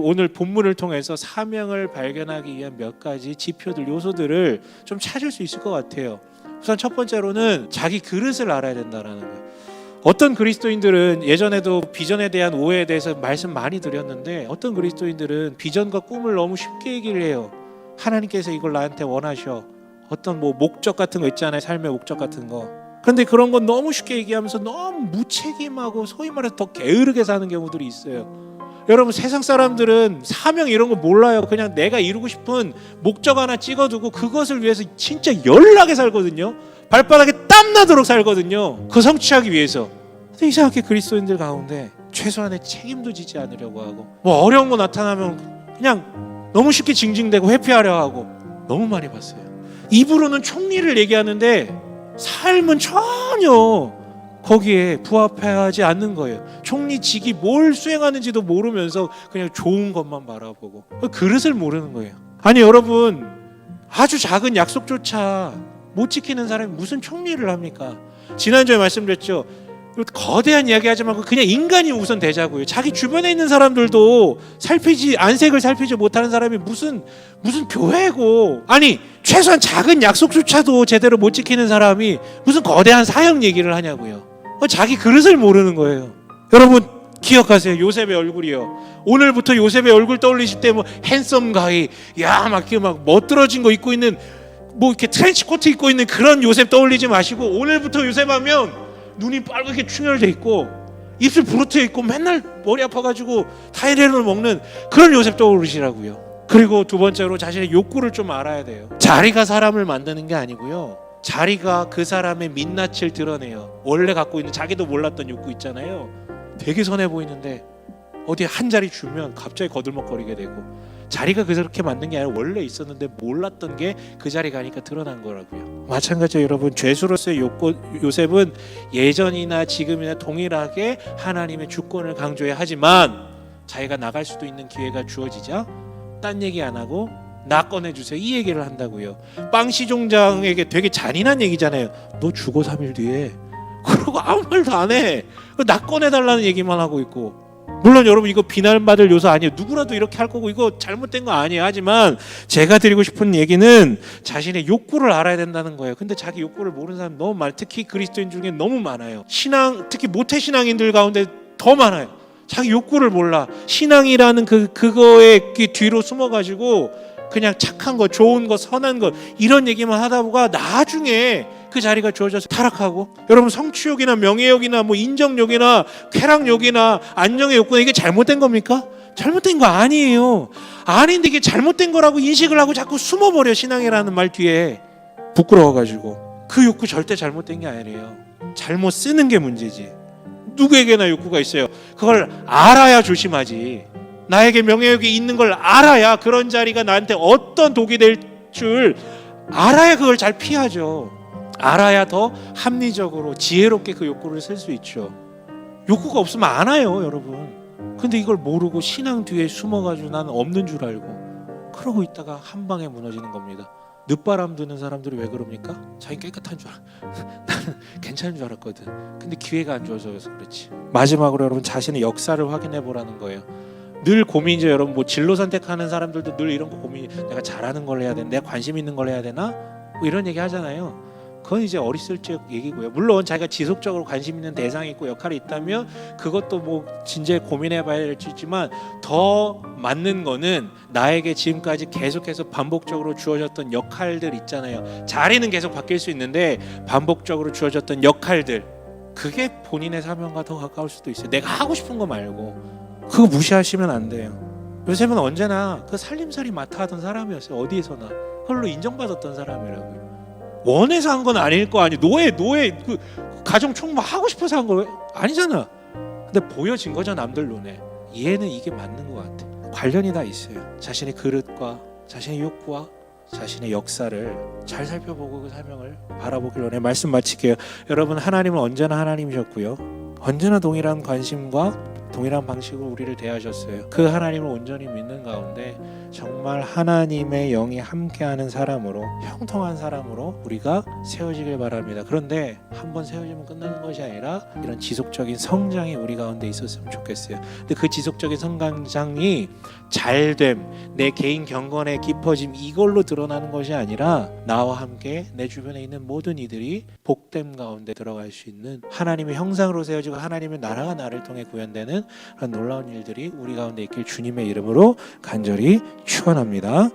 오늘 본문을 통해서 사명을 발견하기 위한 몇 가지 지표들, 요소들을 좀 찾을 수 있을 것 같아요. 우선 첫 번째로는 자기 그릇을 알아야 된다는 거예요. 어떤 그리스도인들은, 예전에도 비전에 대한 오해에 대해서 말씀 많이 드렸는데, 어떤 그리스도인들은 비전과 꿈을 너무 쉽게 얘기를 해요. 하나님께서 이걸 나한테 원하셔. 어떤 목적 같은 거 있잖아요. 삶의 목적 같은 거. 그런데 그런 건 너무 쉽게 얘기하면서 너무 무책임하고 소위 말해서 더 게으르게 사는 경우들이 있어요. 여러분, 세상 사람들은 사명 이런 거 몰라요. 그냥 내가 이루고 싶은 목적 하나 찍어두고 그것을 위해서 진짜 열나게 살거든요. 발바닥에 땀나도록 살거든요. 그 성취하기 위해서. 근데 이상하게 그리스도인들 가운데 최소한의 책임도 지지 않으려고 하고, 어려운 거 나타나면 그냥 너무 쉽게 징징대고 회피하려 하고 너무 많이 봤어요. 입으로는 총리를 얘기하는데 삶은 전혀 거기에 부합하지 않는 거예요. 총리직이 뭘 수행하는지도 모르면서 그냥 좋은 것만 바라보고 그릇을 모르는 거예요. 아니 여러분, 아주 작은 약속조차 못 지키는 사람이 무슨 총리를 합니까? 지난주에 말씀드렸죠. 거대한 이야기 하지 말고 그냥 인간이 우선 되자고요. 자기 주변에 있는 사람들도 안색을 살피지 못하는 사람이 무슨 교회고, 아니 최소한 작은 약속조차도 제대로 못 지키는 사람이 무슨 거대한 사역 얘기를 하냐고요. 자기 그릇을 모르는 거예요. 여러분 기억하세요. 요셉의 얼굴이요. 오늘부터 요셉의 얼굴 떠올리실 때 핸섬 가이, 막 멋들어진 거 입고 있는, 이렇게 트렌치 코트 입고 있는 그런 요셉 떠올리지 마시고, 오늘부터 요셉 하면 눈이 빨갛게 충혈돼 있고 입술 부르트여 있고 맨날 머리 아파가지고 타이레놀 먹는 그런 요셉 떠오르시라고요. 그리고 두 번째로 자신의 욕구를 좀 알아야 돼요. 자리가 사람을 만드는 게 아니고요, 자리가 그 사람의 민낯을 드러내요. 원래 갖고 있는 자기도 몰랐던 욕구 있잖아요. 되게 선해 보이는데 어디 한 자리 주면 갑자기 거들먹거리게 되고, 자리가 그렇게 만든 게 아니라 원래 있었는데 몰랐던 게 그 자리 가니까 드러난 거라고요. 마찬가지로 여러분, 죄수로서의 요셉은 예전이나 지금이나 동일하게 하나님의 주권을 강조해야 하지만, 자기가 나갈 수도 있는 기회가 주어지자 딴 얘기 안 하고 나 꺼내주세요 이 얘기를 한다고요. 빵시 종장에게 되게 잔인한 얘기잖아요. 너 죽어 3일 뒤에. 그러고 아무 말도 안 해. 나 꺼내달라는 얘기만 하고 있고. 물론 여러분, 이거 비난받을 요소 아니에요. 누구라도 이렇게 할 거고 이거 잘못된 거 아니에요. 하지만 제가 드리고 싶은 얘기는 자신의 욕구를 알아야 된다는 거예요. 근데 자기 욕구를 모르는 사람 너무 많아요. 특히 그리스도인 중에 너무 많아요. 특히 모태신앙인들 가운데 더 많아요. 자기 욕구를 몰라. 신앙이라는 그거의 뒤로 숨어가지고 그냥 착한 거, 좋은 거, 선한 거 이런 얘기만 하다 보가 나중에 그 자리가 주어져서 타락하고. 여러분, 성취욕이나 명예욕이나 인정욕이나 쾌락욕이나 안정의 욕구나 이게 잘못된 겁니까? 잘못된 거 아니에요. 아닌데 이게 잘못된 거라고 인식을 하고 자꾸 숨어버려. 신앙이라는 말 뒤에 부끄러워가지고. 그 욕구 절대 잘못된 게 아니래요. 잘못 쓰는 게 문제지. 누구에게나 욕구가 있어요. 그걸 알아야 조심하지. 나에게 명예욕이 있는 걸 알아야, 그런 자리가 나한테 어떤 독이 될 줄 알아야 그걸 잘 피하죠. 알아야 더 합리적으로 지혜롭게 그 욕구를 쓸 수 있죠. 욕구가 없으면 안 와요, 여러분. 근데 이걸 모르고 신앙 뒤에 숨어가지고 나는 없는 줄 알고 그러고 있다가 한 방에 무너지는 겁니다. 늦바람 드는 사람들이 왜 그럽니까? 자기 깨끗한 줄 나는 괜찮은 줄 알았거든. 근데 기회가 안 주어져서 그렇지. 마지막으로 여러분, 자신의 역사를 확인해 보라는 거예요. 늘 고민이죠. 여러분, 진로 선택하는 사람들도 늘 이런 거 고민이, 내가 잘하는 걸 해야 되나, 내가 관심 있는 걸 해야 되나, 이런 얘기 하잖아요. 그건 이제 어렸을 적 얘기고요. 물론 자기가 지속적으로 관심 있는 대상이 있고 역할이 있다면 그것도 진지하게 고민해 봐야 될 수 있지만, 더 맞는 거는 나에게 지금까지 계속해서 반복적으로 주어졌던 역할들 있잖아요. 자리는 계속 바뀔 수 있는데 반복적으로 주어졌던 역할들, 그게 본인의 사명과 더 가까울 수도 있어요. 내가 하고 싶은 거 말고. 그거 무시하시면 안 돼요. 요셉은 언제나 그 살림살이 맡아 하던 사람이었어요. 어디에서나 그걸로 인정받았던 사람이라고요. 원해서 한 건 아닐 거 아니. 노예 그 가정 총무 하고 싶어서 한 거 아니잖아. 근데 보여진 거죠, 남들 눈에. 얘는 이게 맞는 것 같아. 관련이 다 있어요. 자신의 그릇과 자신의 욕구와 자신의 역사를 잘 살펴보고 그 사명을 바라보길 원해. 말씀 마칠게요. 여러분, 하나님은 언제나 하나님이셨고요, 언제나 동일한 관심과 동일한 방식으로 우리를 대하셨어요. 그 하나님을 온전히 믿는 가운데 정말 하나님의 영이 함께하는 사람으로, 형통한 사람으로 우리가 세워지길 바랍니다. 그런데 한번 세워지면 끝나는 것이 아니라 이런 지속적인 성장이 우리 가운데 있었으면 좋겠어요. 근데 그 지속적인 성장이 잘됨, 내 개인 경건의 깊어짐 이걸로 드러나는 것이 아니라 나와 함께 내 주변에 있는 모든 이들이 복됨 가운데 들어갈 수 있는, 하나님의 형상으로 세워지고 하나님의 나라가 나를 통해 구현되는 그런 놀라운 일들이 우리 가운데 있길 주님의 이름으로 간절히 축원합니다.